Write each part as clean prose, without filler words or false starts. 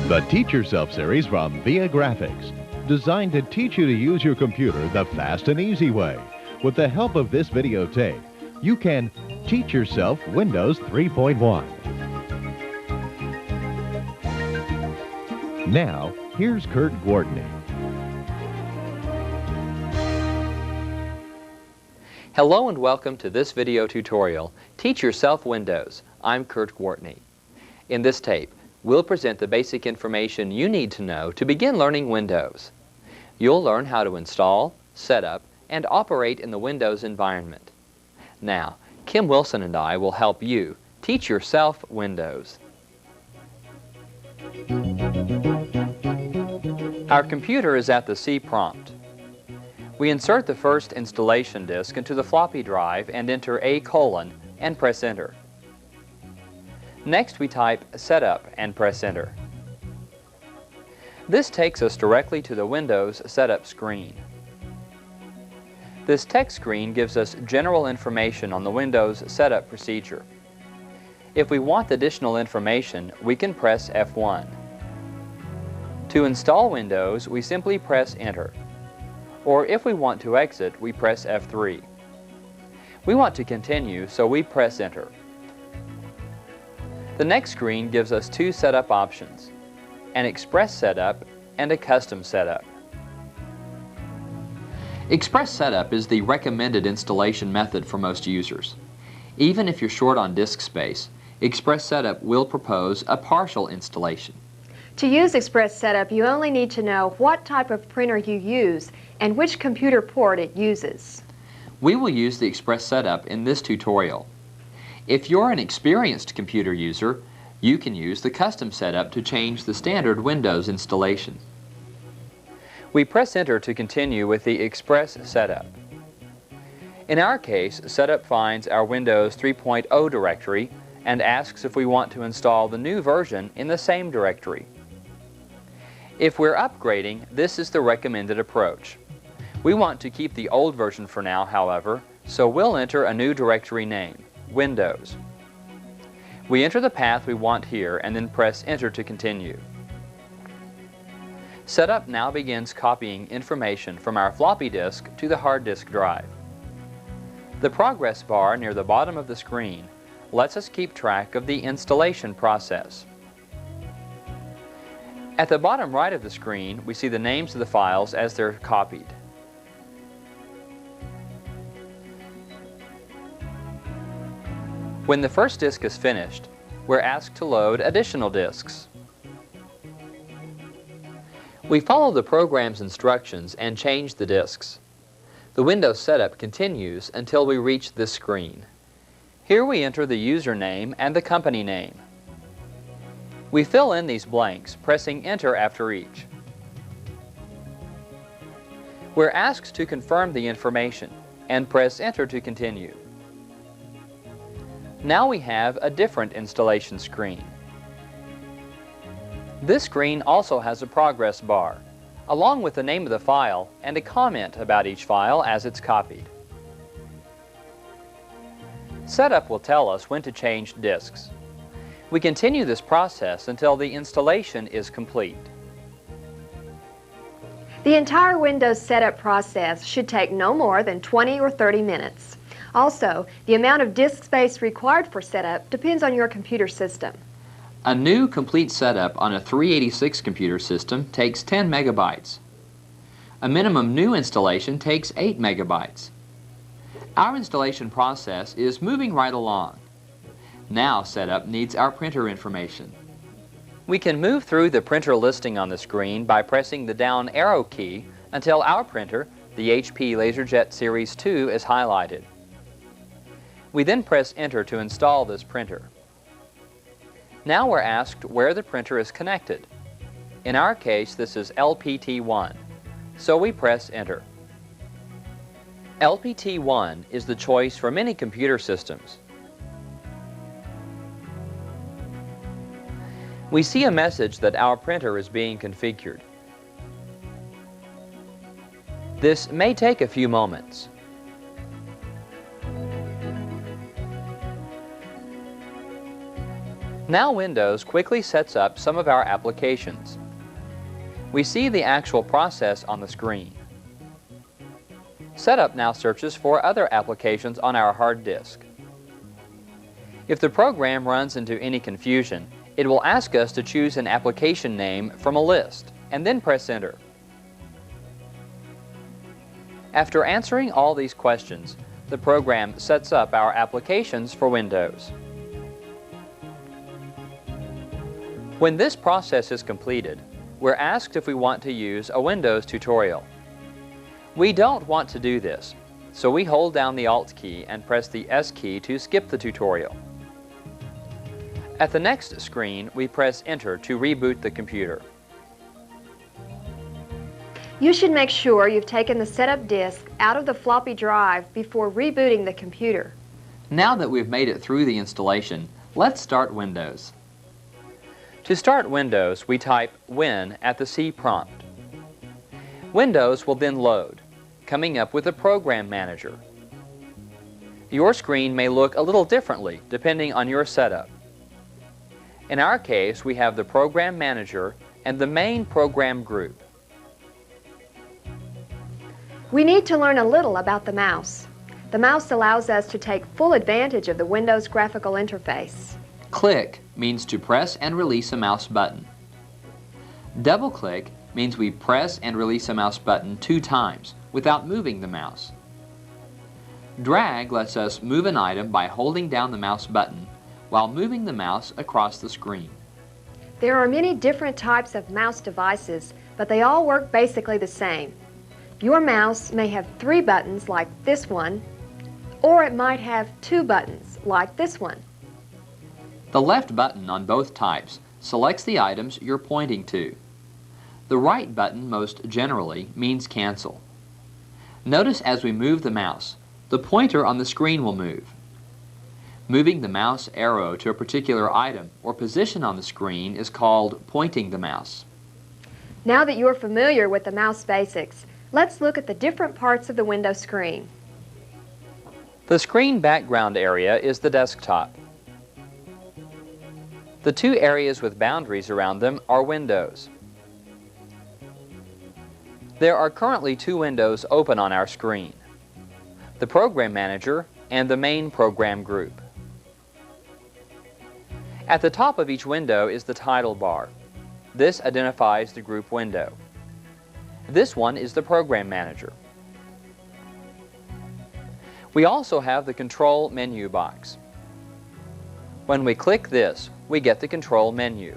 The Teach Yourself series from ViaGrafix, designed to teach you to use your computer the fast and easy way. With the help of this videotape, you can teach yourself Windows 3.1. Now, here's Kurt Gwartney. Hello and welcome to this video tutorial, Teach Yourself Windows. I'm Kurt Gwartney. In this tape, we'll present the basic information you need to know to begin learning Windows. You'll learn how to install, set up, and operate in the Windows environment. Now, Kim Wilson and I will help you teach yourself Windows. Our computer is at the C prompt. We insert the first installation disk into the floppy drive and enter A: and press Enter. Next we type Setup and press Enter. This takes us directly to the Windows Setup screen. This text screen gives us general information on the Windows setup procedure. If we want additional information, we can press F1. To install Windows, we simply press Enter. Or if we want to exit, we press F3. We want to continue, so we press Enter. The next screen gives us two setup options, an Express Setup and a Custom Setup. Express Setup is the recommended installation method for most users. Even if you're short on disk space, Express Setup will propose a partial installation. To use Express Setup, you only need to know what type of printer you use and which computer port it uses. We will use the Express Setup in this tutorial. If you're an experienced computer user, you can use the Custom Setup to change the standard Windows installation. We press Enter to continue with the Express Setup. In our case, Setup finds our Windows 3.0 directory and asks if we want to install the new version in the same directory. If we're upgrading, this is the recommended approach. We want to keep the old version for now, however, so we'll enter a new directory name, Windows. We enter the path we want here and then press Enter to continue. Setup now begins copying information from our floppy disk to the hard disk drive. The progress bar near the bottom of the screen lets us keep track of the installation process. At the bottom right of the screen, we see the names of the files as they're copied. When the first disk is finished, we're asked to load additional disks. We follow the program's instructions and change the disks. The Windows setup continues until we reach this screen. Here we enter the username and the company name. We fill in these blanks, pressing Enter after each. We're asked to confirm the information and press Enter to continue. Now we have a different installation screen. This screen also has a progress bar, along with the name of the file and a comment about each file as it's copied. Setup will tell us when to change disks. We continue this process until the installation is complete. The entire Windows setup process should take no more than 20 or 30 minutes. Also, the amount of disk space required for setup depends on your computer system. A new complete setup on a 386 computer system takes 10 megabytes. A minimum new installation takes 8 megabytes. Our installation process is moving right along. Now setup needs our printer information. We can move through the printer listing on the screen by pressing the down arrow key until our printer, the HP LaserJet Series 2, is highlighted. We then press Enter to install this printer. Now we're asked where the printer is connected. In our case, this is LPT1, so we press Enter. LPT1 is the choice for many computer systems. We see a message that our printer is being configured. This may take a few moments. Now Windows quickly sets up some of our applications. We see the actual process on the screen. Setup now searches for other applications on our hard disk. If the program runs into any confusion, it will ask us to choose an application name from a list and then press Enter. After answering all these questions, the program sets up our applications for Windows. When this process is completed, we're asked if we want to use a Windows tutorial. We don't want to do this, so we hold down the Alt key and press the S key to skip the tutorial. At the next screen, we press Enter to reboot the computer. You should make sure you've taken the setup disk out of the floppy drive before rebooting the computer. Now that we've made it through the installation, let's start Windows. To start Windows, we type Win at the C prompt. Windows will then load, coming up with a Program Manager. Your screen may look a little differently depending on your setup. In our case, we have the Program Manager and the main program group. We need to learn a little about the mouse. The mouse allows us to take full advantage of the Windows graphical interface. Click means to press and release a mouse button. Double-click means we press and release a mouse button 2 times without moving the mouse. Drag lets us move an item by holding down the mouse button while moving the mouse across the screen. There are many different types of mouse devices, but they all work basically the same. Your mouse may have 3 buttons like this one, or it might have 2 buttons like this one. The left button on both types selects the items you're pointing to. The right button most generally means cancel. Notice as we move the mouse, the pointer on the screen will move. Moving the mouse arrow to a particular item or position on the screen is called pointing the mouse. Now that you're familiar with the mouse basics, let's look at the different parts of the Windows screen. The screen background area is the desktop. The 2 areas with boundaries around them are windows. There are currently 2 windows open on our screen: the Program Manager and the main program group. At the top of each window is the title bar. This identifies the group window. This one is the Program Manager. We also have the Control menu box. When we click this, we get the Control menu.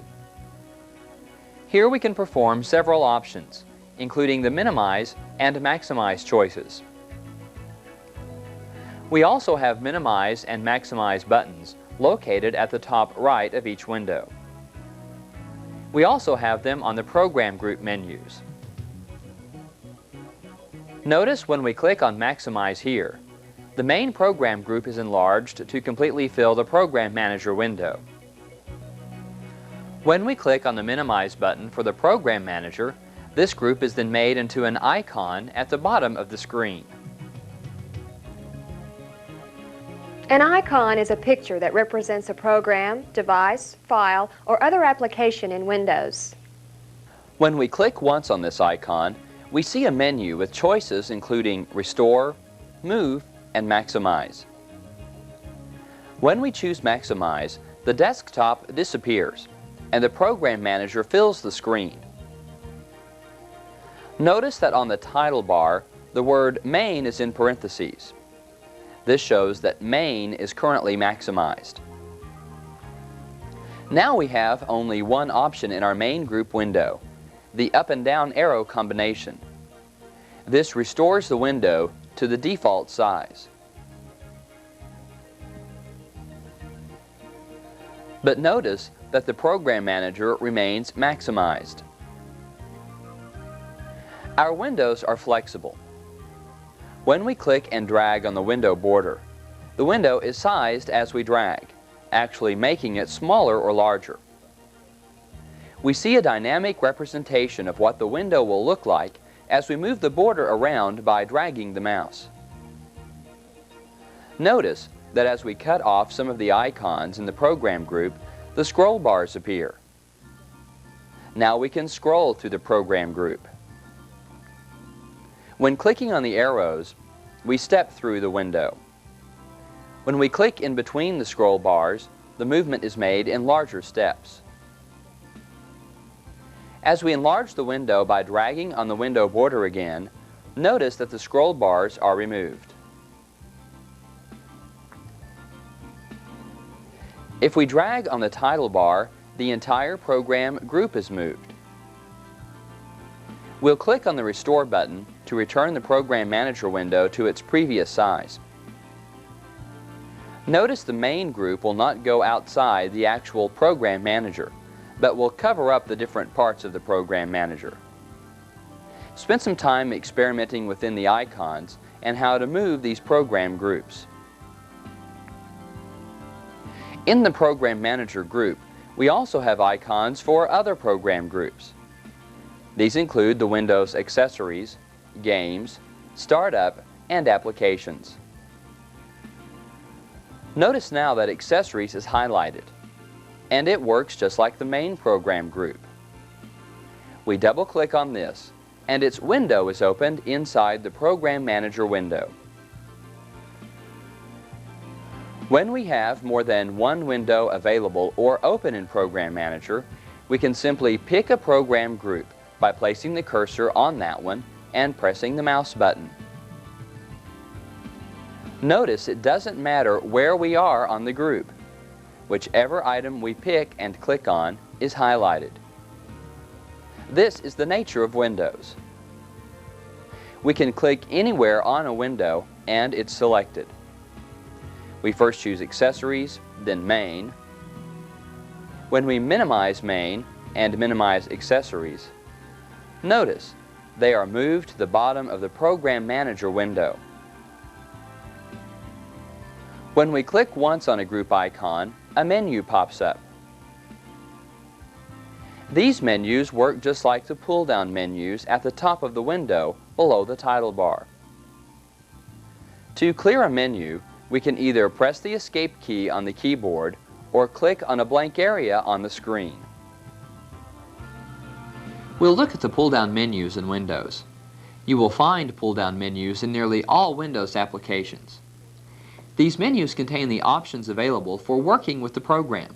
Here we can perform several options, including the Minimize and Maximize choices. We also have Minimize and Maximize buttons located at the top right of each window. We also have them on the Program Group menus. Notice when we click on Maximize here, the main program group is enlarged to completely fill the Program Manager window. When we click on the Minimize button for the Program Manager, this group is then made into an icon at the bottom of the screen. An icon is a picture that represents a program, device, file, or other application in Windows. When we click once on this icon, we see a menu with choices including Restore, Move, and Maximize. When we choose Maximize, the desktop disappears and the Program Manager fills the screen. Notice that on the title bar, the word Main is in parentheses. This shows that Main is currently maximized. Now we have only one option in our main group window, the up and down arrow combination. This restores the window to the default size. But notice that the Program Manager remains maximized. Our windows are flexible. When we click and drag on the window border, the window is sized as we drag, actually making it smaller or larger. We see a dynamic representation of what the window will look like as we move the border around by dragging the mouse. Notice that as we cut off some of the icons in the program group, the scroll bars appear. Now we can scroll through the program group. When clicking on the arrows, we step through the window. When we click in between the scroll bars, the movement is made in larger steps. As we enlarge the window by dragging on the window border again, notice that the scroll bars are removed. If we drag on the title bar, the entire program group is moved. We'll click on the Restore button to return the Program Manager window to its previous size. Notice the main group will not go outside the actual Program Manager, but will cover up the different parts of the Program Manager. Spend some time experimenting within the icons and how to move these program groups. In the Program Manager group, we also have icons for other program groups. These include the Windows Accessories, Games, Startup, and Applications. Notice now that Accessories is highlighted, and it works just like the main program group. We double-click on this, and its window is opened inside the Program Manager window. When we have more than one window available or open in Program Manager, we can simply pick a program group by placing the cursor on that one and pressing the mouse button. Notice it doesn't matter where we are on the group. Whichever item we pick and click on is highlighted. This is the nature of Windows. We can click anywhere on a window and it's selected. We first choose Accessories, then Main. When we minimize Main and minimize Accessories, notice they are moved to the bottom of the Program Manager window. When we click once on a group icon, a menu pops up. These menus work just like the pull-down menus at the top of the window below the title bar. To clear a menu, we can either press the Escape key on the keyboard or click on a blank area on the screen. We'll look at the pull-down menus in Windows. You will find pull-down menus in nearly all Windows applications. These menus contain the options available for working with the program.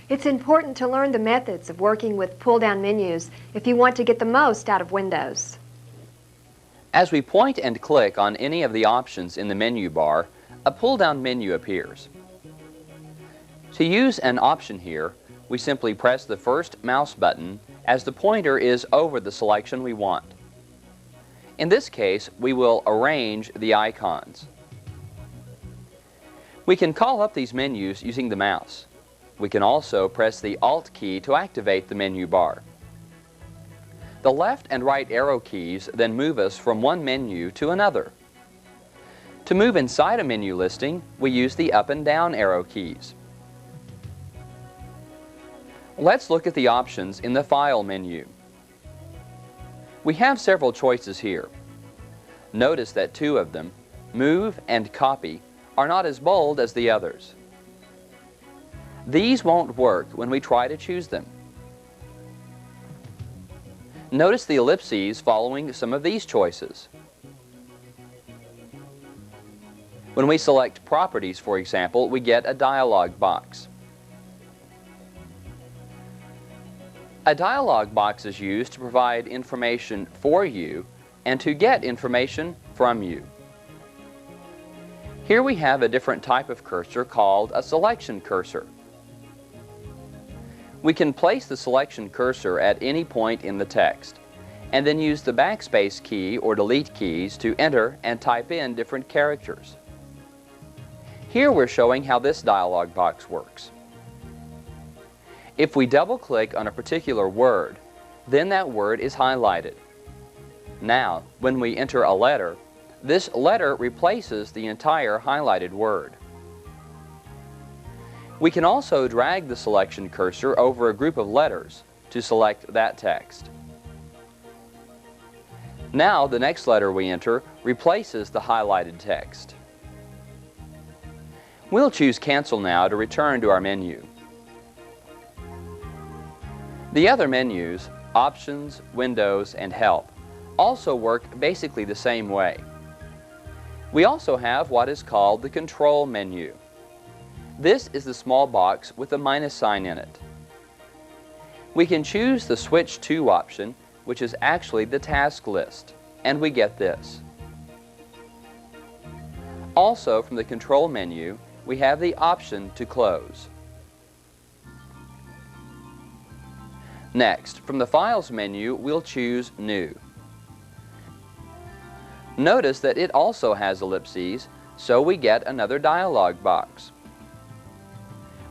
It's important to learn the methods of working with pull-down menus if you want to get the most out of Windows. As we point and click on any of the options in the menu bar, a pull-down menu appears. To use an option here, we simply press the first mouse button as the pointer is over the selection we want. In this case, we will arrange the icons. We can call up these menus using the mouse. We can also press the Alt key to activate the menu bar. The left and right arrow keys then move us from one menu to another. To move inside a menu listing, we use the up and down arrow keys. Let's look at the options in the File menu. We have several choices here. Notice that two of them, Move and Copy, are not as bold as the others. These won't work when we try to choose them. Notice the ellipses following some of these choices. When we select Properties, for example, we get a dialog box. A dialog box is used to provide information for you and to get information from you. Here we have a different type of cursor called a selection cursor. We can place the selection cursor at any point in the text and then use the backspace key or delete keys to enter and type in different characters. Here we're showing how this dialog box works. If we double-click on a particular word, then that word is highlighted. Now, when we enter a letter, this letter replaces the entire highlighted word. We can also drag the selection cursor over a group of letters to select that text. Now, the next letter we enter replaces the highlighted text. We'll choose Cancel now to return to our menu. The other menus, Options, Windows, and Help, also work basically the same way. We also have what is called the Control menu. This is the small box with a minus sign in it. We can choose the Switch To option, which is actually the task list, and we get this. Also, from the Control menu, we have the option to close. Next, from the Files menu, we'll choose New. Notice that it also has ellipses, so we get another dialog box.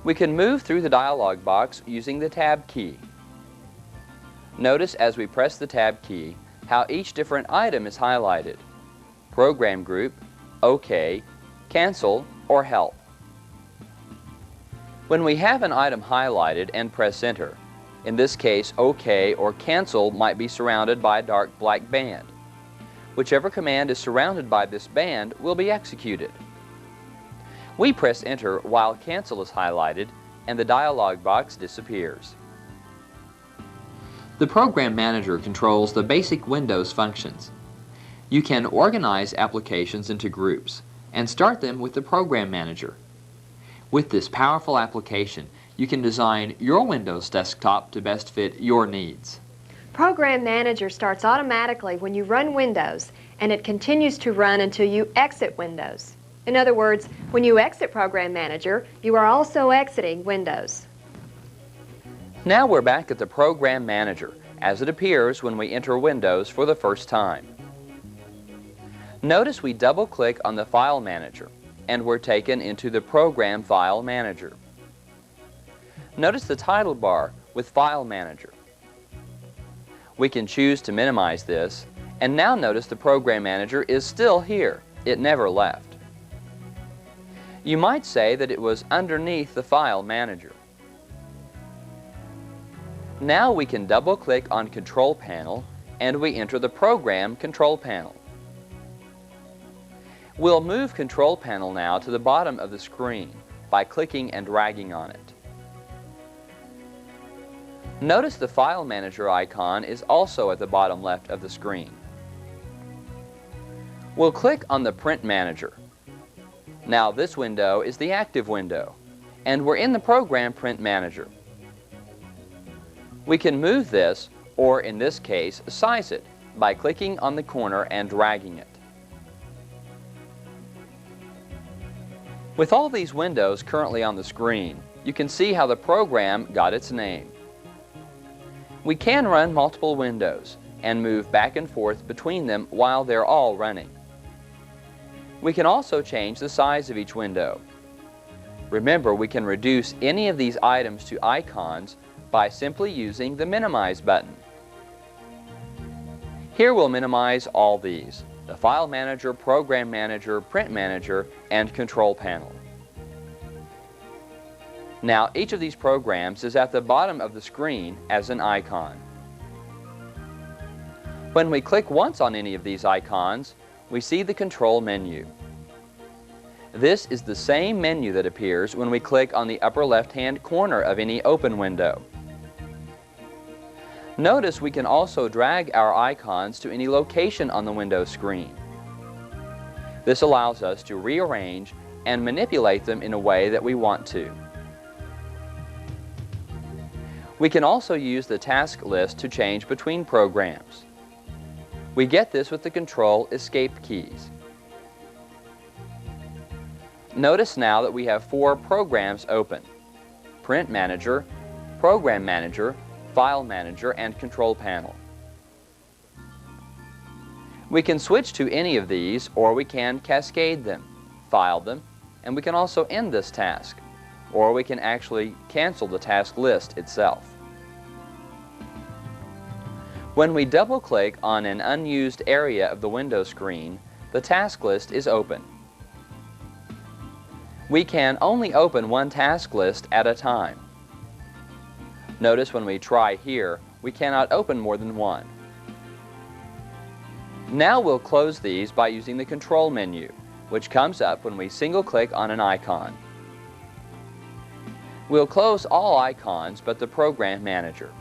We can move through the dialog box using the Tab key. Notice as we press the Tab key how each different item is highlighted: Program Group, OK, Cancel, or Help. When we have an item highlighted and press Enter, in this case OK or Cancel might be surrounded by a dark black band. Whichever command is surrounded by this band will be executed. We press Enter while Cancel is highlighted and the dialog box disappears. The Program Manager controls the basic Windows functions. You can organize applications into groups and start them with the Program Manager. With this powerful application, you can design your Windows desktop to best fit your needs. Program Manager starts automatically when you run Windows, and it continues to run until you exit Windows. In other words, when you exit Program Manager, you are also exiting Windows. Now we're back at the Program Manager, as it appears when we enter Windows for the first time. Notice we double-click on the File Manager, and we're taken into the Program File Manager. Notice the title bar with File Manager. We can choose to minimize this, and now notice the Program Manager is still here. It never left. You might say that it was underneath the File Manager. Now we can double-click on Control Panel and we enter the Program Control Panel. We'll move Control Panel now to the bottom of the screen by clicking and dragging on it. Notice the File Manager icon is also at the bottom left of the screen. We'll click on the Print Manager. Now this window is the active window, and we're in the Program Print Manager. We can move this, or in this case, size it, by clicking on the corner and dragging it. With all these windows currently on the screen, you can see how the program got its name. We can run multiple windows and move back and forth between them while they're all running. We can also change the size of each window. Remember, we can reduce any of these items to icons by simply using the Minimize button. Here we'll minimize all these: the File Manager, Program Manager, Print Manager, and Control Panel. Now each of these programs is at the bottom of the screen as an icon. When we click once on any of these icons, we see the Control menu. This is the same menu that appears when we click on the upper left-hand corner of any open window. Notice we can also drag our icons to any location on the Windows screen. This allows us to rearrange and manipulate them in a way that we want to. We can also use the task list to change between programs. We get this with the Control Escape keys. Notice now that we have 4 programs open: Print Manager, Program Manager, File Manager, and Control Panel. We can switch to any of these, or we can cascade them, file them, and we can also end this task, or we can actually cancel the task list itself. When we double-click on an unused area of the Windows screen, the task list is open. We can only open one task list at a time. Notice when we try here, we cannot open more than one. Now we'll close these by using the Control menu, which comes up when we single-click on an icon. We'll close all icons but the Program Manager.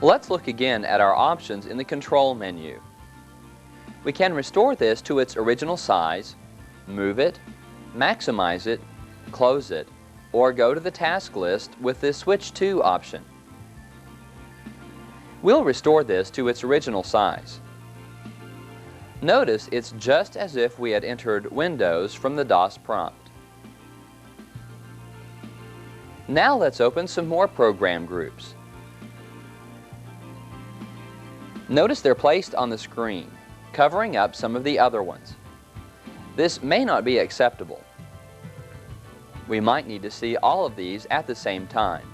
Let's look again at our options in the Control menu. We can restore this to its original size, move it, maximize it, close it, or go to the task list with the Switch To option. We'll restore this to its original size. Notice it's just as if we had entered Windows from the DOS prompt. Now let's open some more program groups. Notice they're placed on the screen, covering up some of the other ones. This may not be acceptable. We might need to see all of these at the same time.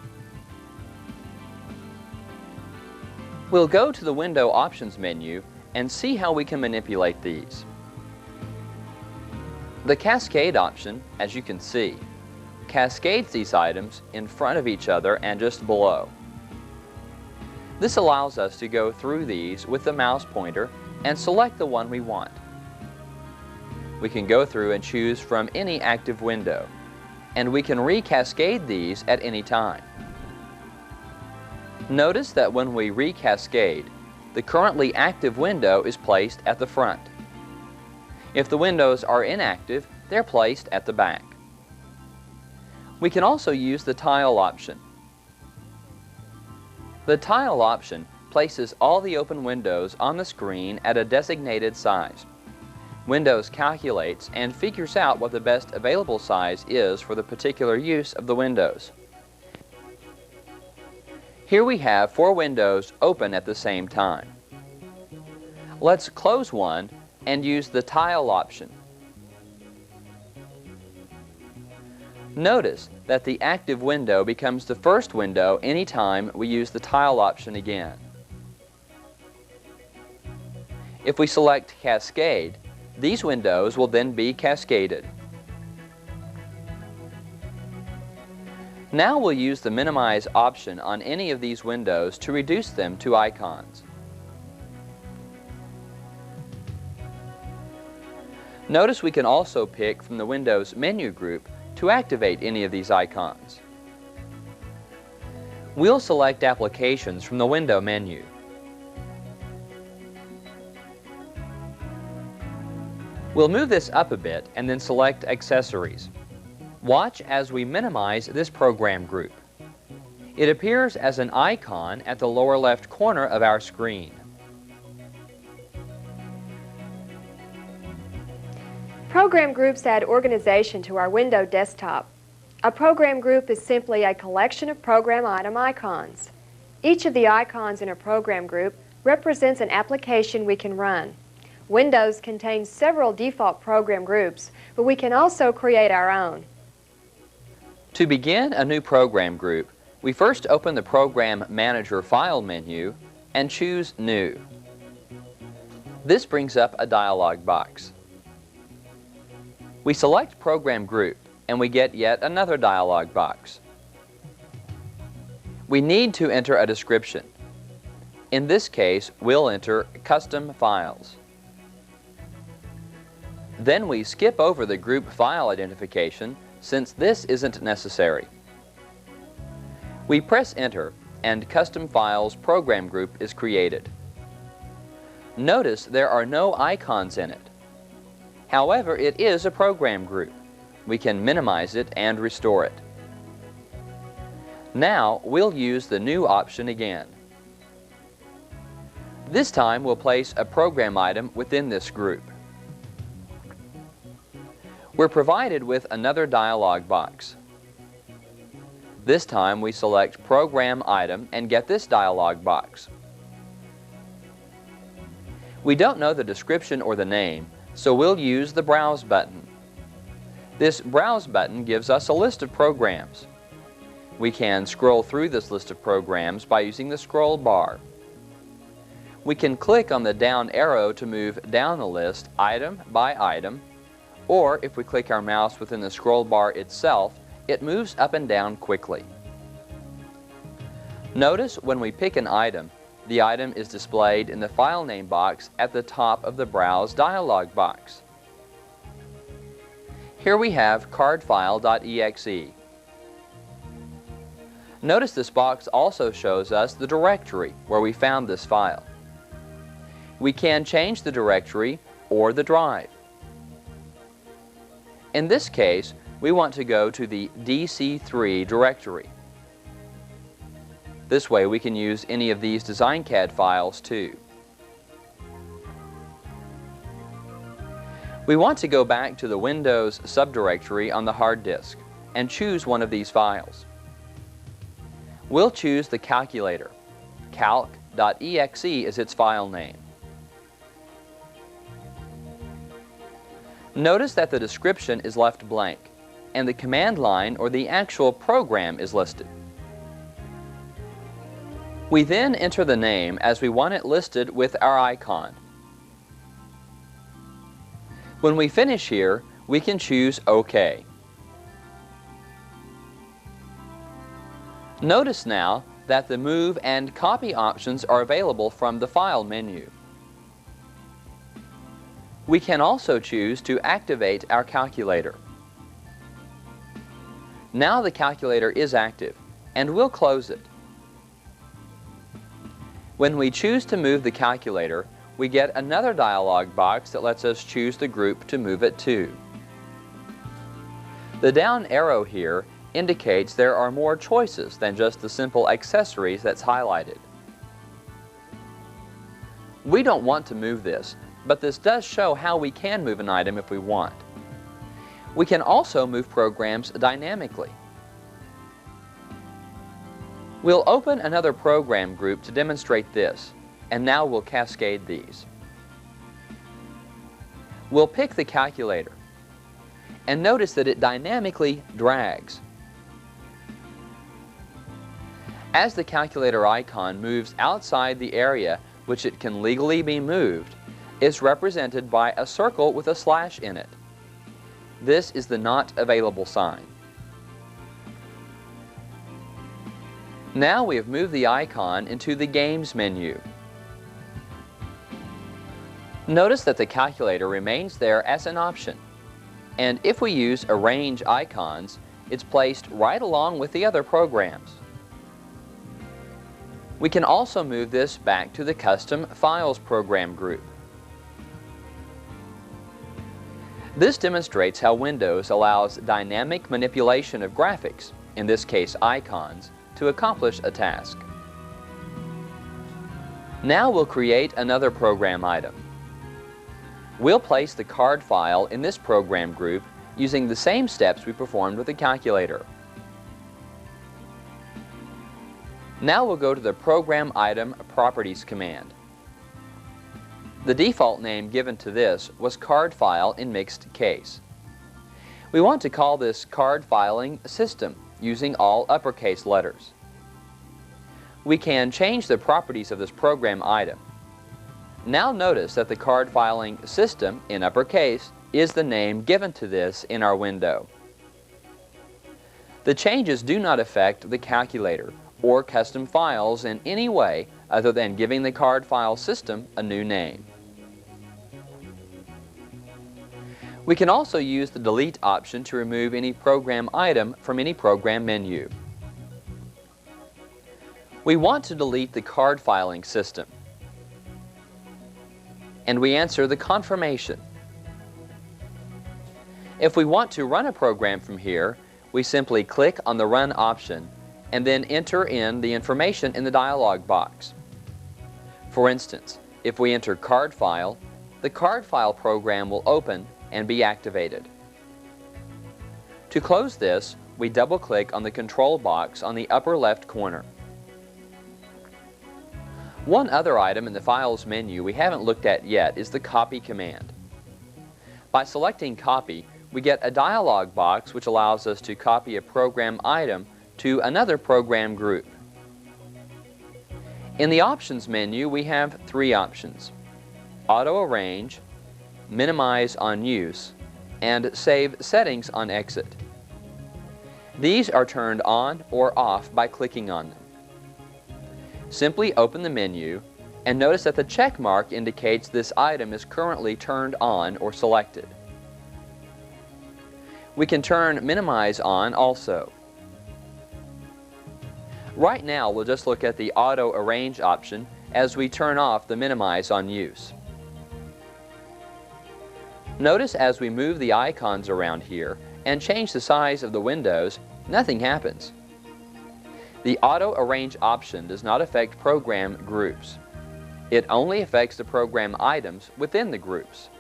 We'll go to the Window Options menu and see how we can manipulate these. The Cascade option, as you can see, cascades these items in front of each other and just below. This allows us to go through these with the mouse pointer and select the one we want. We can go through and choose from any active window, and we can recascade these at any time. Notice that when we recascade, the currently active window is placed at the front. If the windows are inactive, they're placed at the back. We can also use the Tile option. The Tile option places all the open windows on the screen at a designated size. Windows calculates and figures out what the best available size is for the particular use of the windows. Here we have 4 windows open at the same time. Let's close one and use the Tile option. Notice that the active window becomes the first window anytime we use the Tile option again. If we select Cascade, these windows will then be cascaded. Now we'll use the Minimize option on any of these windows to reduce them to icons. Notice we can also pick from the Windows menu group to activate any of these icons. We'll select Applications from the Window menu. We'll move this up a bit and then select Accessories. Watch as we minimize this program group. It appears as an icon at the lower left corner of our screen. Program groups add organization to our window desktop. A program group is simply a collection of program item icons. Each of the icons in a program group represents an application we can run. Windows contains several default program groups, but we can also create our own. To begin a new program group, we first open the Program Manager File menu and choose New. This brings up a dialog box. We select Program Group and we get yet another dialog box. We need to enter a description. In this case, we'll enter Custom Files. Then we skip over the group file identification since this isn't necessary. We press Enter and Custom Files Program Group is created. Notice there are no icons in it. However, it is a program group. We can minimize it and restore it. Now we'll use the New option again. This time we'll place a program item within this group. We're provided with another dialog box. This time we select Program Item and get this dialog box. We don't know the description or the name, so we'll use the Browse button. This Browse button gives us a list of programs. We can scroll through this list of programs by using the scroll bar. We can click on the down arrow to move down the list item by item, or if we click our mouse within the scroll bar itself, it moves up and down quickly. Notice when we pick an item, the item is displayed in the file name box at the top of the Browse dialog box. Here we have cardfile.exe. Notice this box also shows us the directory where we found this file. We can change the directory or the drive. In this case, we want to go to the DC3 directory. This way we can use any of these DesignCAD files too. We want to go back to the Windows subdirectory on the hard disk and choose one of these files. We'll choose the calculator. calc.exe is its file name. Notice that the description is left blank and the command line or the actual program is listed. We then enter the name as we want it listed with our icon. When we finish here, we can choose OK. Notice now that the Move and Copy options are available from the File menu. We can also choose to activate our calculator. Now the calculator is active, and we'll close it. When we choose to move the calculator, we get another dialog box that lets us choose the group to move it to. The down arrow here indicates there are more choices than just the simple accessories that's highlighted. We don't want to move this, but this does show how we can move an item if we want. We can also move programs dynamically. We'll open another program group to demonstrate this, and now we'll cascade these. We'll pick the calculator, and notice that it dynamically drags. As the calculator icon moves outside the area which it can legally be moved, it's represented by a circle with a slash in it. This is the not available sign. Now we have moved the icon into the Games menu. Notice that the calculator remains there as an option, and if we use Arrange Icons, it's placed right along with the other programs. We can also move this back to the Custom Files program group. This demonstrates how Windows allows dynamic manipulation of graphics, in this case icons, to accomplish a task. Now we'll create another program item. We'll place the card file in this program group using the same steps we performed with the calculator. Now we'll go to the Program Item Properties command. The default name given to this was Card File in Mixed Case. We want to call this Card Filing System using all uppercase letters. We can change the properties of this program item. Now notice that the Card Filing System in uppercase is the name given to this in our window. The changes do not affect the calculator or custom files in any way other than giving the card file system a new name. We can also use the Delete option to remove any program item from any program menu. We want to delete the card filing system, and we answer the confirmation. If we want to run a program from here, we simply click on the Run option and then enter in the information in the dialog box. For instance, if we enter Card File, the Card File program will open and be activated. To close this, we double-click on the control box on the upper left corner. One other item in the Files menu we haven't looked at yet is the Copy command. By selecting Copy, we get a dialog box which allows us to copy a program item to another program group. In the Options menu, we have three options: Auto Arrange, Minimize on Use, and Save Settings on Exit. These are turned on or off by clicking on them. Simply open the menu and notice that the check mark indicates this item is currently turned on or selected. We can turn Minimize on also. Right now, we'll just look at the Auto Arrange option as we turn off the Minimize on use. Notice as we move the icons around here and change the size of the windows, nothing happens. The Auto Arrange option does not affect program groups. It only affects the program items within the groups.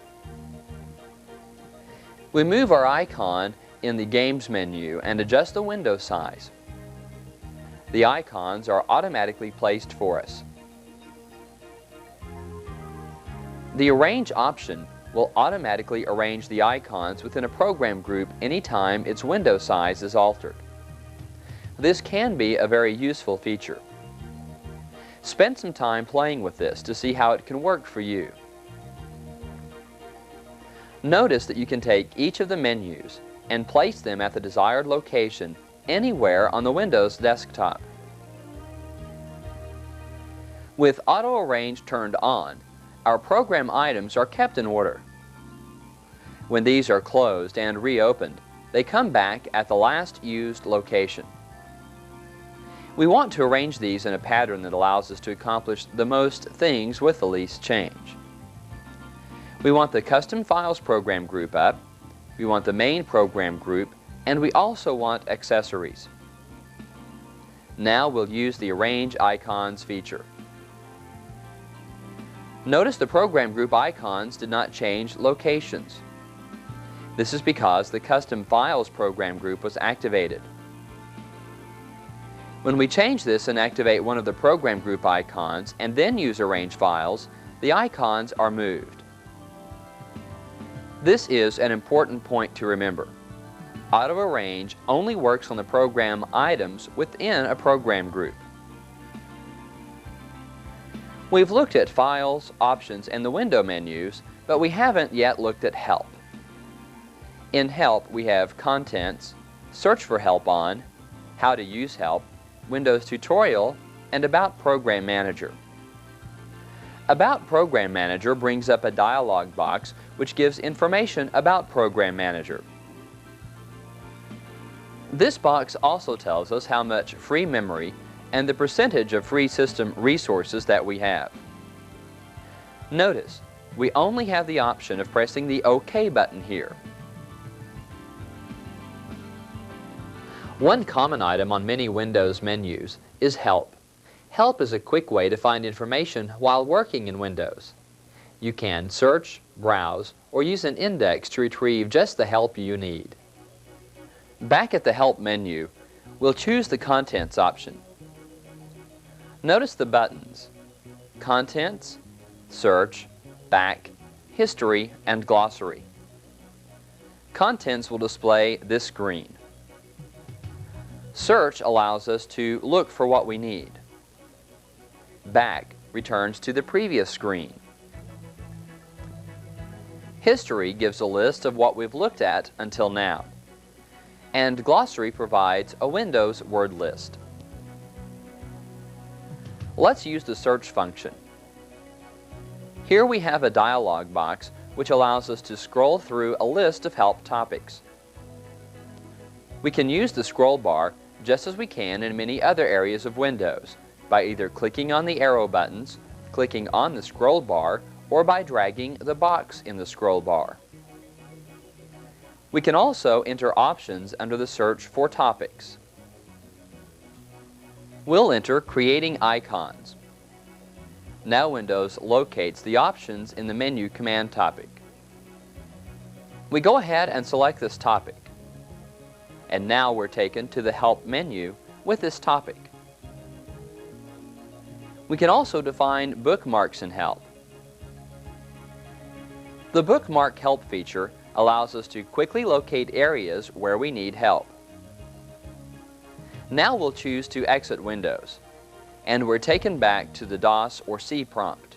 We move our icon in the Games menu and adjust the window size. The icons are automatically placed for us. The Arrange option will automatically arrange the icons within a program group anytime its window size is altered. This can be a very useful feature. Spend some time playing with this to see how it can work for you. Notice that you can take each of the menus and place them at the desired location anywhere on the Windows desktop. With Auto Arrange turned on, our program items are kept in order. When these are closed and reopened, they come back at the last used location. We want to arrange these in a pattern that allows us to accomplish the most things with the least change. We want the Custom Files program group up, we want the main program group, and we also want accessories. Now we'll use the Arrange Icons feature. Notice the program group icons did not change locations. This is because the Custom Files program group was activated. When we change this and activate one of the program group icons and then use Arrange Files, the icons are moved. This is an important point to remember. Auto Arrange only works on the program items within a program group. We've looked at Files, Options, and the window menus, but we haven't yet looked at Help. In Help, we have Contents, Search for Help On, How to Use Help, Windows Tutorial, and About Program Manager. About Program Manager brings up a dialog box which gives information about Program Manager. This box also tells us how much free memory and the percentage of free system resources that we have. Notice, we only have the option of pressing the OK button here. One common item on many Windows menus is Help. Help is a quick way to find information while working in Windows. You can search, browse, or use an index to retrieve just the help you need. Back at the Help menu, we'll choose the Contents option. Notice the buttons, Contents, Search, Back, History, and Glossary. Contents will display this screen. Search allows us to look for what we need. Back returns to the previous screen. History gives a list of what we've looked at until now. And Glossary provides a Windows word list. Let's use the search function. Here we have a dialog box which allows us to scroll through a list of help topics. We can use the scroll bar just as we can in many other areas of Windows by either clicking on the arrow buttons, clicking on the scroll bar, or by dragging the box in the scroll bar. We can also enter options under the search for topics. We'll enter Creating Icons. Now Windows locates the options in the menu command topic. We go ahead and select this topic. And now we're taken to the Help menu with this topic. We can also define bookmarks in Help. The Bookmark Help feature allows us to quickly locate areas where we need help. Now we'll choose to exit Windows, and we're taken back to the DOS or C prompt.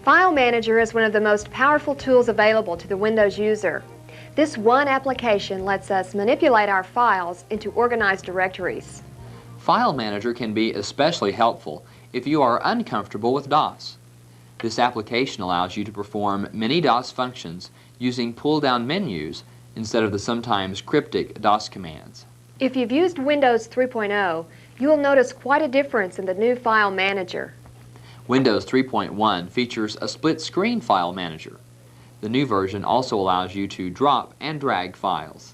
File Manager is one of the most powerful tools available to the Windows user. This one application lets us manipulate our files into organized directories. File Manager can be especially helpful if you are uncomfortable with DOS. This application allows you to perform many DOS functions using pull-down menus instead of the sometimes cryptic DOS commands. If you've used Windows 3.0, you will notice quite a difference in the new File Manager. Windows 3.1 features a split-screen file manager. The new version also allows you to drop and drag files.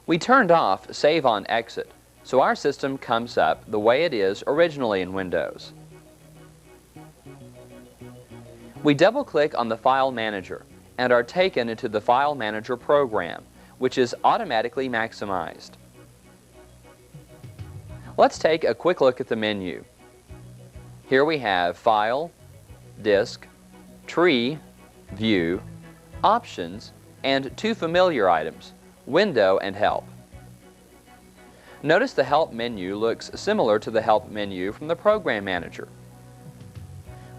We turned off Save on Exit, so our system comes up the way it is originally in Windows. We double-click on the File Manager and are taken into the File Manager program, which is automatically maximized. Let's take a quick look at the menu. Here we have File, Disk, Tree, View, Options, and two familiar items, Window and Help. Notice the Help menu looks similar to the Help menu from the Program Manager.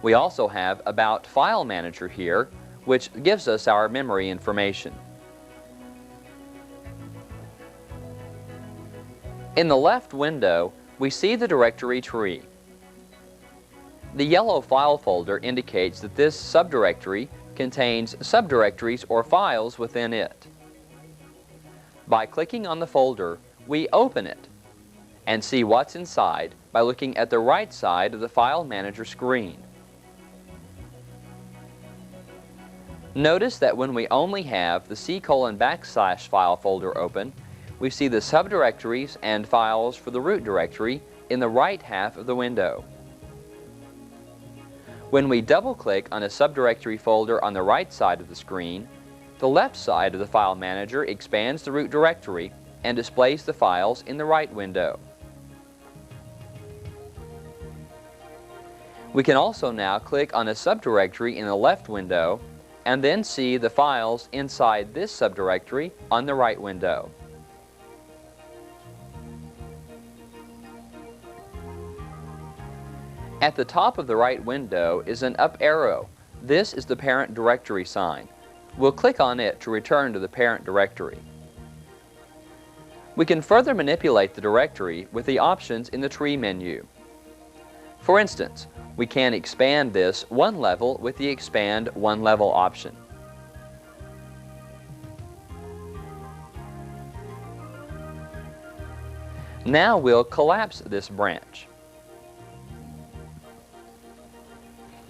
We also have About File Manager here, which gives us our memory information. In the left window, we see the directory tree. The yellow file folder indicates that this subdirectory contains subdirectories or files within it. By clicking on the folder, we open it and see what's inside by looking at the right side of the File Manager screen. Notice that when we only have the C:\/ file folder open, we see the subdirectories and files for the root directory in the right half of the window. When we double-click on a subdirectory folder on the right side of the screen, the left side of the File Manager expands the root directory and displays the files in the right window. We can also now click on a subdirectory in the left window and then see the files inside this subdirectory on the right window. At the top of the right window is an up arrow. This is the parent directory sign. We'll click on it to return to the parent directory. We can further manipulate the directory with the options in the tree menu. For instance, we can expand this one level with the Expand One Level option. Now we'll collapse this branch.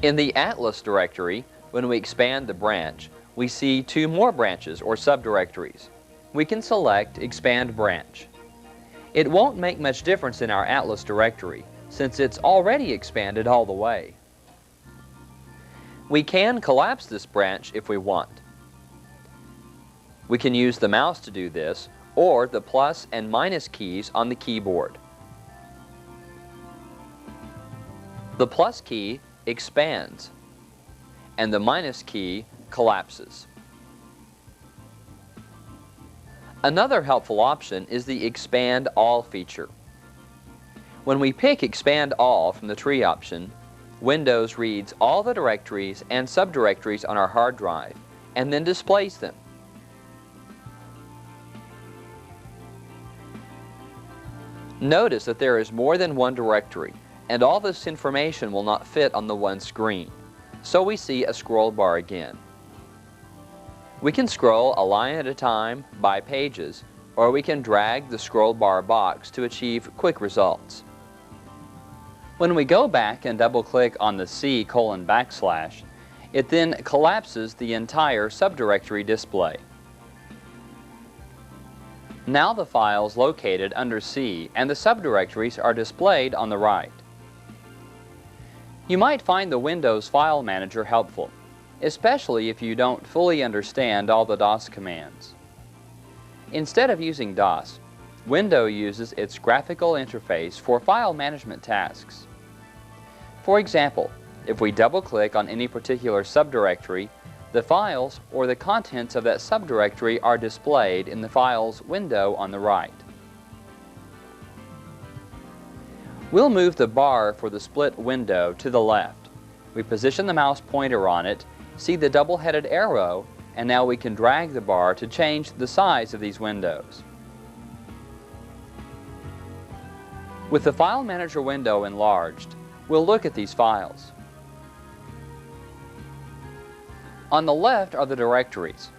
In the Atlas directory, when we expand the branch, we see two more branches or subdirectories. We can select Expand Branch. It won't make much difference in our Atlas directory, since it's already expanded all the way. We can collapse this branch if we want. We can use the mouse to do this, or the plus and minus keys on the keyboard. The plus key expands, and the minus key collapses. Another helpful option is the Expand All feature. When we pick Expand All from the tree option, Windows reads all the directories and subdirectories on our hard drive and then displays them. Notice that there is more than one directory, and all this information will not fit on the one screen, so we see a scroll bar again. We can scroll a line at a time by pages, or we can drag the scroll bar box to achieve quick results. When we go back and double-click on the C:\\, it then collapses the entire subdirectory display. Now the files located under C and the subdirectories are displayed on the right. You might find the Windows File Manager helpful, especially if you don't fully understand all the DOS commands. Instead of using DOS, Windows uses its graphical interface for file management tasks. For example, if we double-click on any particular subdirectory, the files or the contents of that subdirectory are displayed in the Files window on the right. We'll move the bar for the split window to the left. We position the mouse pointer on it, see the double-headed arrow, and now we can drag the bar to change the size of these windows. With the File Manager window enlarged, we'll look at these files. On the left are the directories.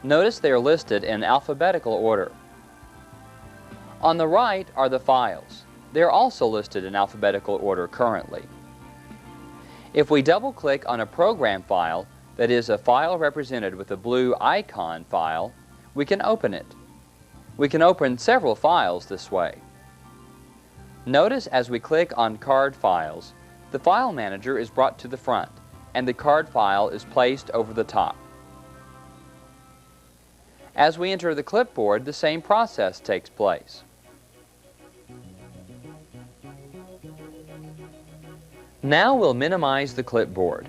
Notice they are listed in alphabetical order. On the right are the files. They're also listed in alphabetical order currently. If we double-click on a program file, that is a file represented with a blue icon file, we can open it. We can open several files this way. Notice as we click on Card Files, the File Manager is brought to the front and the card file is placed over the top. As we enter the clipboard, the same process takes place. Now we'll minimize the clipboard.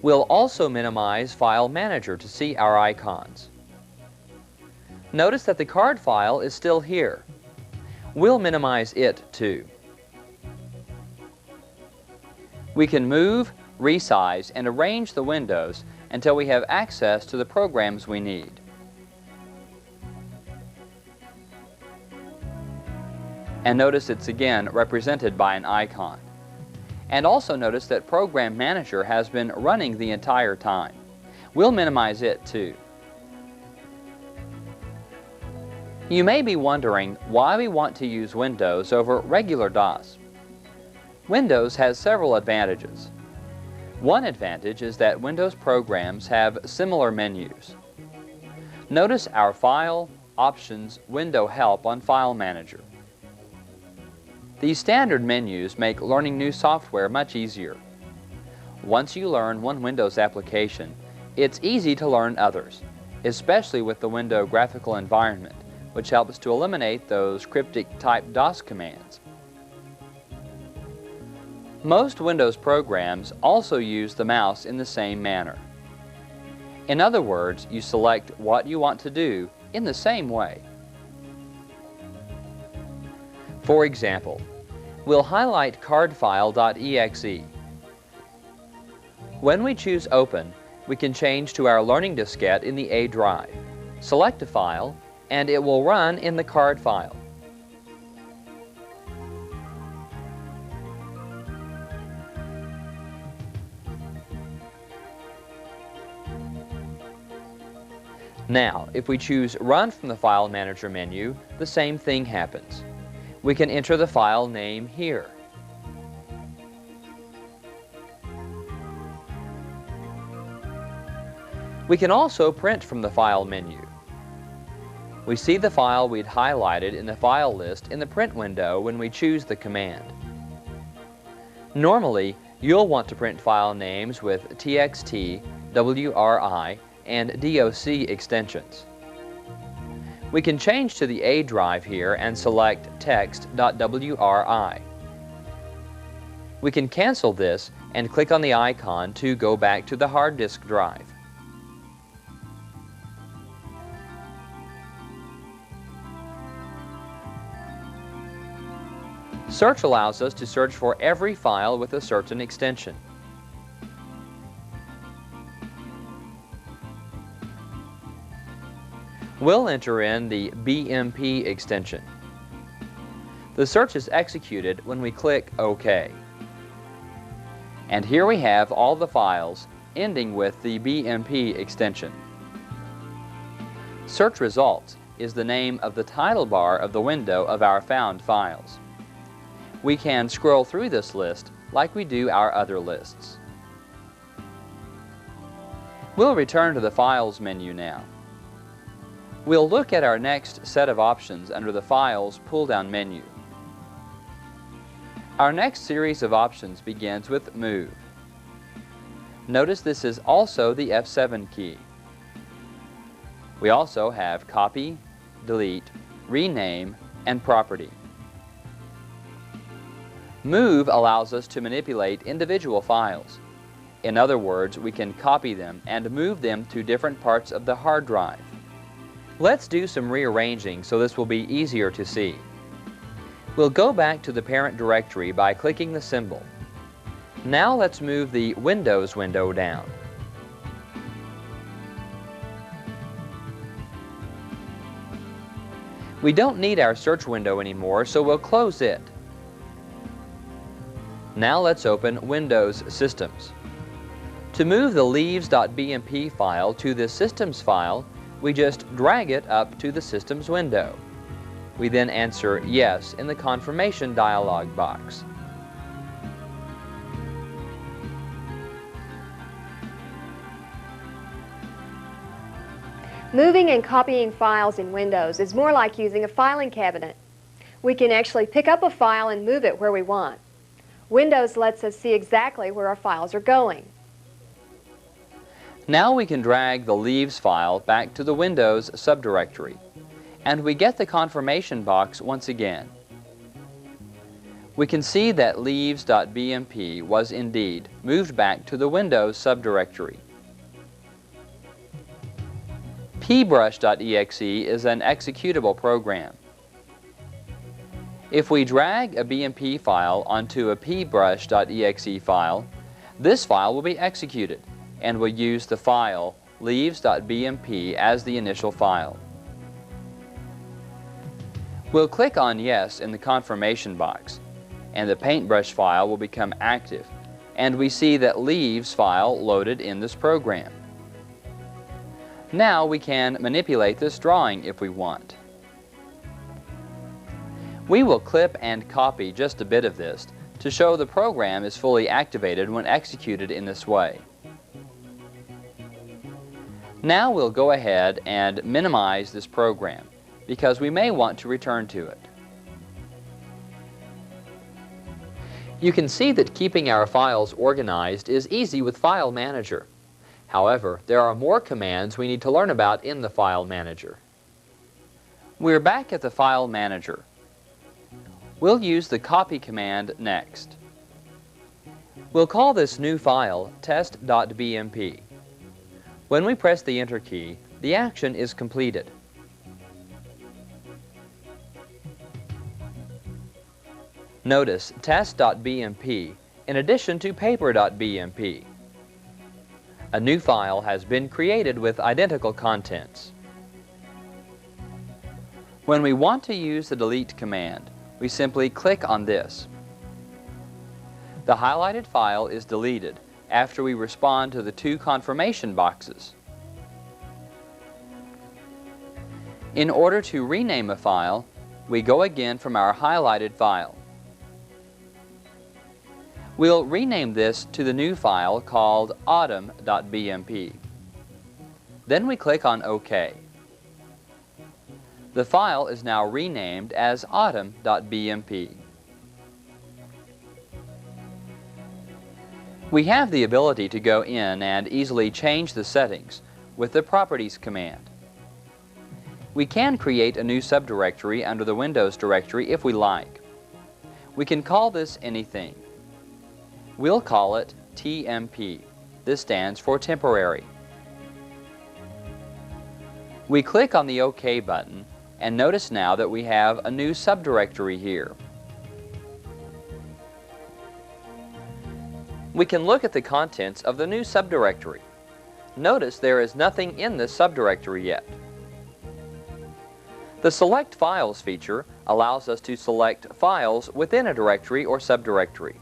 We'll also minimize File Manager to see our icons. Notice that the card file is still here. We'll minimize it too. We can move, resize, and arrange the windows until we have access to the programs we need. And notice it's again represented by an icon. And also notice that Program Manager has been running the entire time. We'll minimize it too. You may be wondering why we want to use Windows over regular DOS. Windows has several advantages. One advantage is that Windows programs have similar menus. Notice our File, Options, Window Help on File Manager. These standard menus make learning new software much easier. Once you learn one Windows application, it's easy to learn others, especially with the window graphical environment, which helps to eliminate those cryptic type DOS commands. Most Windows programs also use the mouse in the same manner. In other words, you select what you want to do in the same way. For example, we'll highlight cardfile.exe. When we choose Open, we can change to our learning diskette in the A drive. Select a file, and it will run in the card file. Now, if we choose Run from the File Manager menu, the same thing happens. We can enter the file name here. We can also print from the File menu. We see the file we'd highlighted in the file list in the print window when we choose the command. Normally, you'll want to print file names with TXT, WRI, and DOC extensions. We can change to the A drive here and select text.wri. We can cancel this and click on the icon to go back to the hard disk drive. Search allows us to search for every file with a certain extension. We'll enter in the BMP extension. The search is executed when we click OK. And here we have all the files ending with the BMP extension. Search Results is the name of the title bar of the window of our found files. We can scroll through this list like we do our other lists. We'll return to the Files menu now. We'll look at our next set of options under the Files pull-down menu. Our next series of options begins with Move. Notice this is also the F7 key. We also have Copy, Delete, Rename, and Property. Move allows us to manipulate individual files. In other words, we can copy them and move them to different parts of the hard drive. Let's do some rearranging so this will be easier to see. We'll go back to the parent directory by clicking the symbol. Now let's move the Windows window down. We don't need our search window anymore, so we'll close it. Now let's open Windows Systems. To move the leaves.bmp file to the Systems file, we just drag it up to the Systems window. We then answer yes in the confirmation dialog box. Moving and copying files in Windows is more like using a filing cabinet. We can actually pick up a file and move it where we want. Windows lets us see exactly where our files are going. Now we can drag the Leaves file back to the Windows subdirectory, and we get the confirmation box once again. We can see that leaves.bmp was indeed moved back to the Windows subdirectory. pbrush.exe is an executable program. If we drag a BMP file onto a pbrush.exe file, this file will be executed and will use the file leaves.bmp as the initial file. We'll click on Yes in the confirmation box, and the paintbrush file will become active, and we see that Leaves file loaded in this program. Now we can manipulate this drawing if we want. We will clip and copy just a bit of this to show the program is fully activated when executed in this way. Now we'll go ahead and minimize this program because we may want to return to it. You can see that keeping our files organized is easy with File Manager. However, there are more commands we need to learn about in the File Manager. We're back at the File Manager. We'll use the copy command next. We'll call this new file test.bmp. When we press the Enter key, the action is completed. Notice test.bmp in addition to paper.bmp. A new file has been created with identical contents. When we want to use the delete command, we simply click on this. The highlighted file is deleted after we respond to the two confirmation boxes. In order to rename a file, we go again from our highlighted file. We'll rename this to the new file called autumn.bmp. Then we click on OK. The file is now renamed as autumn.bmp. We have the ability to go in and easily change the settings with the Properties command. We can create a new subdirectory under the Windows directory if we like. We can call this anything. We'll call it TMP. This stands for temporary. We click on the OK button and notice now that we have a new subdirectory here. We can look at the contents of the new subdirectory. Notice there is nothing in this subdirectory yet. The Select Files feature allows us to select files within a directory or subdirectory.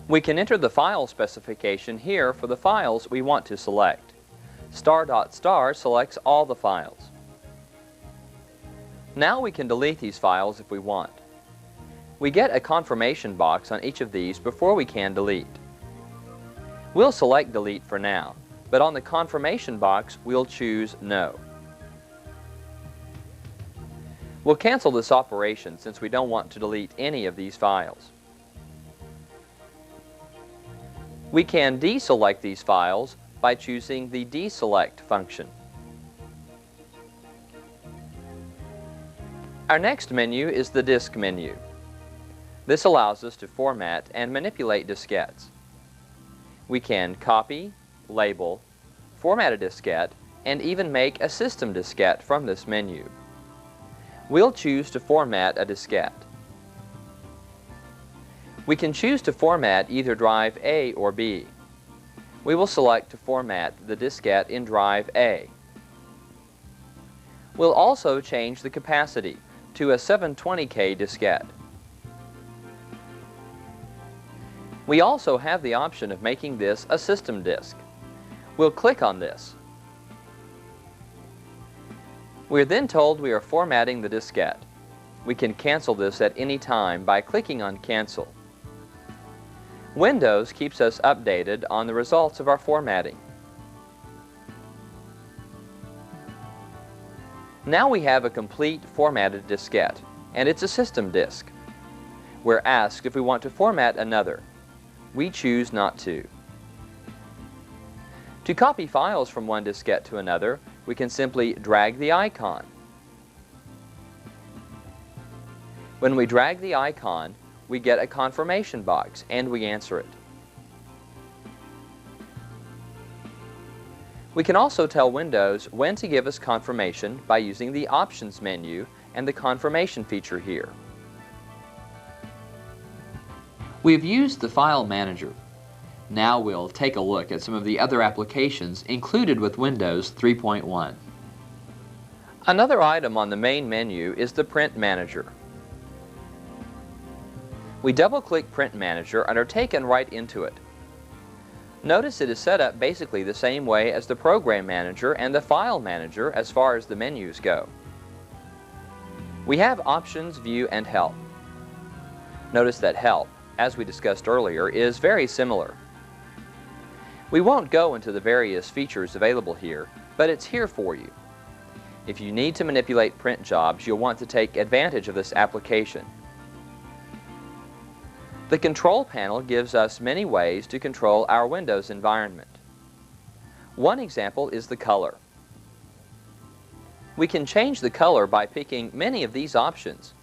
We can enter the file specification here for the files we want to select. ** selects all the files. Now we can delete these files if we want. We get a confirmation box on each of these before we can delete. We'll select Delete for now, but on the confirmation box we'll choose No. We'll cancel this operation since we don't want to delete any of these files. We can deselect these files by choosing the Deselect function. Our next menu is the Disk menu. This allows us to format and manipulate diskettes. We can copy, label, format a diskette, and even make a system diskette from this menu. We'll choose to format a diskette. We can choose to format either drive A or B. We will select to format the diskette in drive A. We'll also change the capacity to a 720K diskette. We also have the option of making this a system disk. We'll click on this. We are then told we are formatting the diskette. We can cancel this at any time by clicking on Cancel. Windows keeps us updated on the results of our formatting. Now we have a complete formatted diskette, and it's a system disk. We're asked if we want to format another. We choose not to. To copy files from one diskette to another, we can simply drag the icon. When we drag the icon, we get a confirmation box and we answer it. We can also tell Windows when to give us confirmation by using the Options menu and the confirmation feature here. We've used the File Manager. Now we'll take a look at some of the other applications included with Windows 3.1. Another item on the main menu is the Print Manager. We double-click Print Manager and are taken right into it. Notice it is set up basically the same way as the Program Manager and the File Manager as far as the menus go. We have Options, View, and Help. Notice that Help, as we discussed earlier, is very similar. We won't go into the various features available here, but it's here for you. If you need to manipulate print jobs, you'll want to take advantage of this application. The Control panel gives us many ways to control our Windows environment. One example is the color. We can change the color by picking many of these options.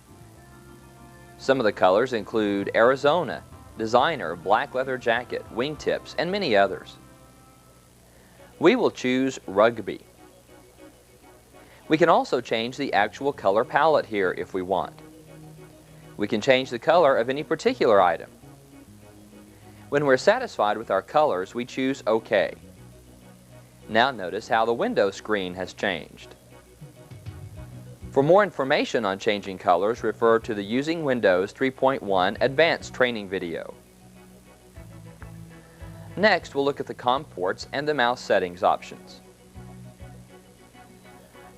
Some of the colors include Arizona, Designer, Black Leather Jacket, Wingtips, and many others. We will choose Rugby. We can also change the actual color palette here if we want. We can change the color of any particular item. When we're satisfied with our colors, we choose OK. Now notice how the Windows screen has changed. For more information on changing colors, refer to the Using Windows 3.1 Advanced training video. Next, we'll look at the COM ports and the mouse settings options.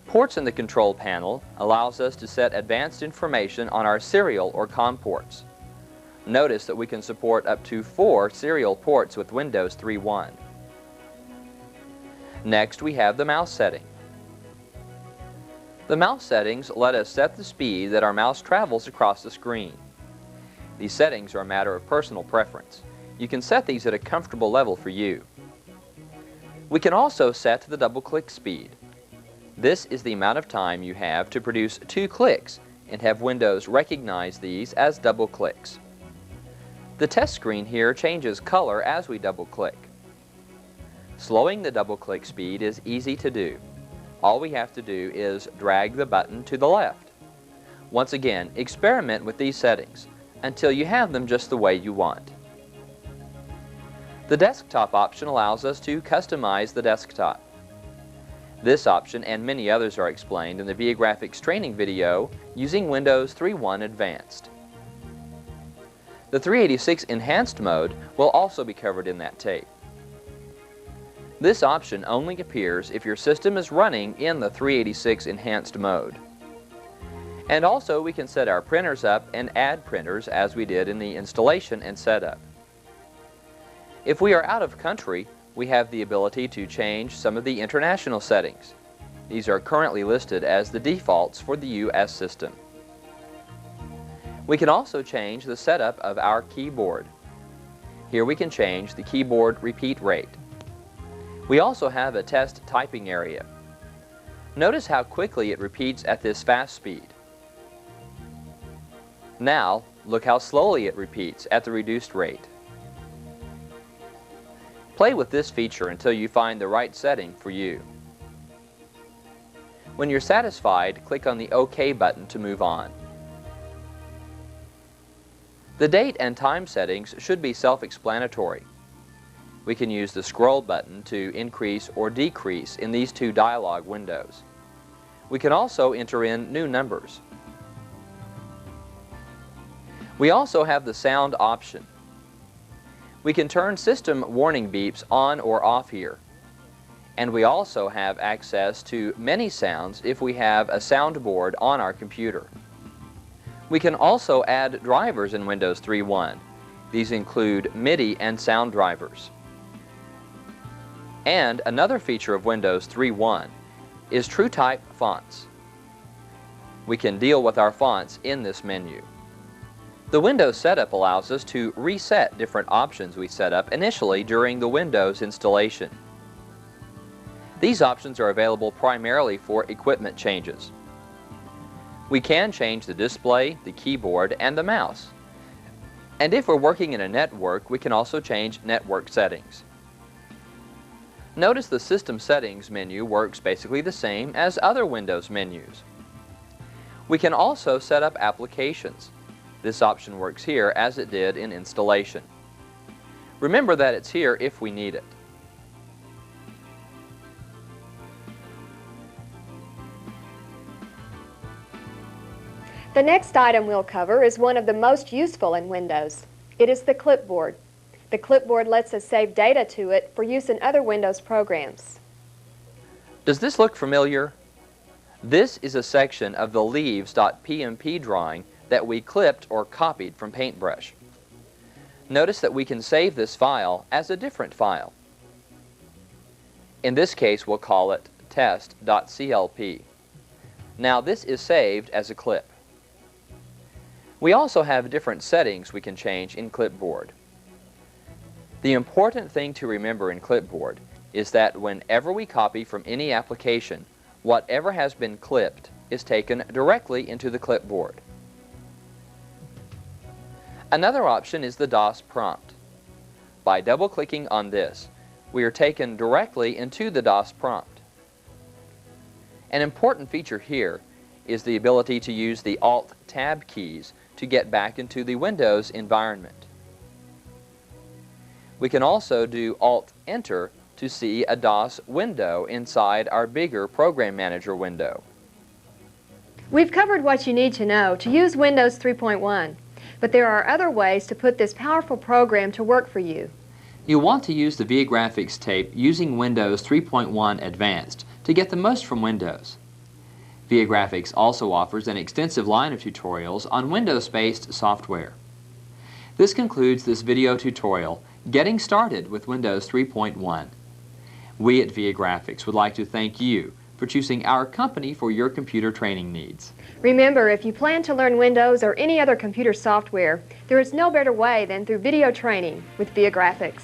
Ports in the control panel allows us to set advanced information on our serial or COM ports. Notice that we can support up to 4 serial ports with Windows 3.1. Next, we have the mouse setting. The mouse settings let us set the speed that our mouse travels across the screen. These settings are a matter of personal preference. You can set these at a comfortable level for you. We can also set the double-click speed. This is the amount of time you have to produce 2 clicks and have Windows recognize these as double clicks. The test screen here changes color as we double click. Slowing the double click speed is easy to do. All we have to do is drag the button to the left. Once again, experiment with these settings until you have them just the way you want. The desktop option allows us to customize the desktop. This option and many others are explained in the ViaGrafix training video using Windows 3.1 Advanced. The 386 Enhanced mode will also be covered in that tape. This option only appears if your system is running in the 386 Enhanced mode. And also we can set our printers up and add printers as we did in the installation and setup. If we are out of country, we have the ability to change some of the international settings. These are currently listed as the defaults for the US system. We can also change the setup of our keyboard. Here we can change the keyboard repeat rate. We also have a test typing area. Notice how quickly it repeats at this fast speed. Now, look how slowly it repeats at the reduced rate. Play with this feature until you find the right setting for you. When you're satisfied, click on the OK button to move on. The date and time settings should be self-explanatory. We can use the scroll button to increase or decrease in these 2 dialog windows. We can also enter in new numbers. We also have the sound option. We can turn system warning beeps on or off here. And we also have access to many sounds if we have a soundboard on our computer. We can also add drivers in Windows 3.1. These include MIDI and sound drivers. And another feature of Windows 3.1 is TrueType fonts. We can deal with our fonts in this menu. The Windows setup allows us to reset different options we set up initially during the Windows installation. These options are available primarily for equipment changes. We can change the display, the keyboard, and the mouse. And if we're working in a network, we can also change network settings. Notice the System Settings menu works basically the same as other Windows menus. We can also set up applications. This option works here as it did in installation. Remember that it's here if we need it. The next item we'll cover is one of the most useful in Windows. It is the clipboard. The clipboard lets us save data to it for use in other Windows programs. Does this look familiar? This is a section of the leaves.pmp drawing that we clipped or copied from Paintbrush. Notice that we can save this file as a different file. In this case, we'll call it test.clp. Now this is saved as a clip. We also have different settings we can change in Clipboard. The important thing to remember in Clipboard is that whenever we copy from any application, whatever has been clipped is taken directly into the clipboard. Another option is the DOS prompt. By double-clicking on this, we are taken directly into the DOS prompt. An important feature here is the ability to use the Alt-Tab keys to get back into the Windows environment. We can also do Alt-Enter to see a DOS window inside our bigger Program Manager window. We've covered what you need to know to use Windows 3.1, but there are other ways to put this powerful program to work for you. You'll want to use the ViaGrafix tape using Windows 3.1 Advanced to get the most from Windows. ViaGrafix also offers an extensive line of tutorials on Windows-based software. This concludes this video tutorial, Getting Started with Windows 3.1. We at ViaGrafix would like to thank you for choosing our company for your computer training needs. Remember, if you plan to learn Windows or any other computer software, there is no better way than through video training with ViaGrafix.